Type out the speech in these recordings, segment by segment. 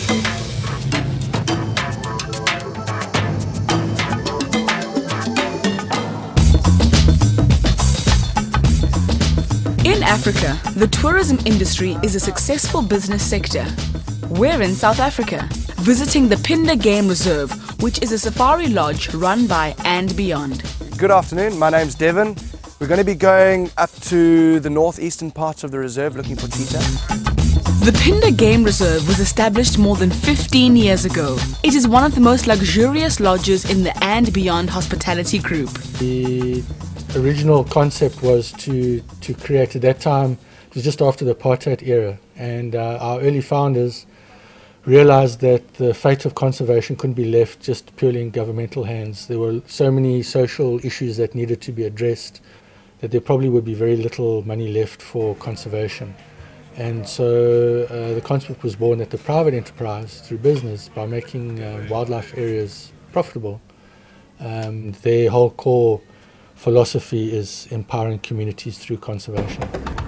In Africa, the tourism industry is a successful business sector. We're in South Africa, visiting the Phinda Game Reserve, which is a safari lodge run by And Beyond. Good afternoon, my name's Devon. We're going to be going up to the northeastern parts of the reserve looking for cheetah. The Phinda Game Reserve was established more than 15 years ago. It is one of the most luxurious lodges in the And Beyond hospitality group. The original concept was to create, at that time, it was just after the apartheid era, and our early founders realized that the fate of conservation couldn't be left just purely in governmental hands. There were so many social issues that needed to be addressed that there probably would be very little money left for conservation. And so the concept was born that the private enterprise, through business, by making wildlife areas profitable, their whole core philosophy is empowering communities through conservation.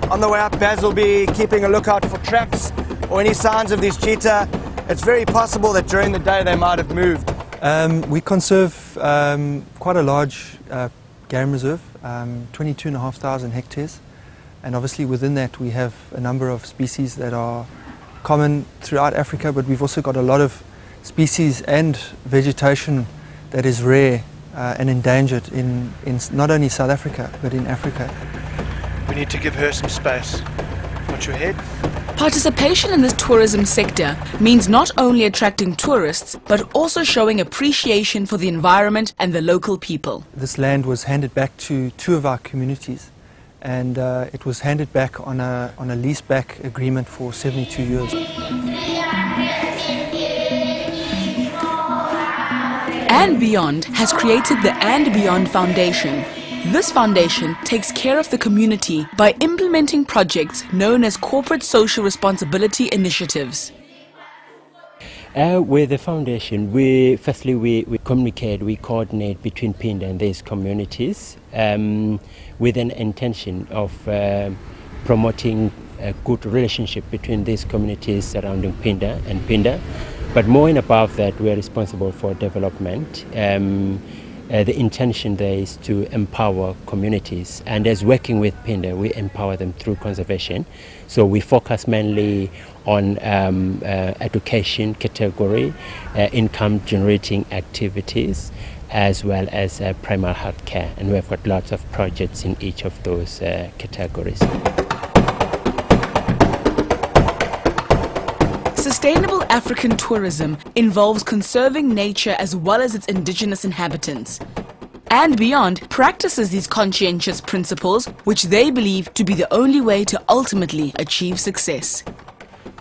On the way up, Baz will be keeping a lookout for tracks or any signs of these cheetah. It's very possible that during the day they might have moved. We conserve quite a large game reserve, 22,500 hectares, and obviously within that we have a number of species that are common throughout Africa, but we've also got a lot of species and vegetation that is rare and endangered in not only South Africa but in Africa. We need to give her some space. Watch your head. Participation in this tourism sector means not only attracting tourists, but also showing appreciation for the environment and the local people. This land was handed back to two of our communities, and it was handed back on a lease-back agreement for 72 years. And Beyond has created the And Beyond Foundation. This foundation takes care of the community by implementing projects known as corporate social responsibility initiatives. With the foundation, we communicate, we coordinate between Phinda and these communities with an intention of promoting a good relationship between these communities surrounding Phinda and Phinda. But more and above that, we are responsible for development. The intention there is to empower communities, and as working with Phinda, we empower them through conservation. So we focus mainly on education category, income generating activities, as well as primary health care, and we've got lots of projects in each of those categories. Sustainable African tourism involves conserving nature as well as its indigenous inhabitants. And Beyond practices these conscientious principles, which they believe to be the only way to ultimately achieve success.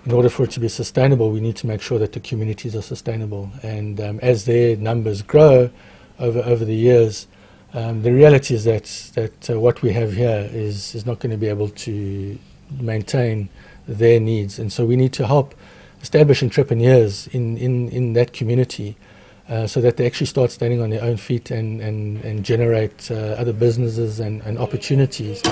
In order for it to be sustainable, we need to make sure that the communities are sustainable. And as their numbers grow over the years, the reality is that what we have here is not going to be able to maintain their needs. And so we need to help establish entrepreneurs in that community so that they actually start standing on their own feet and generate other businesses and opportunities.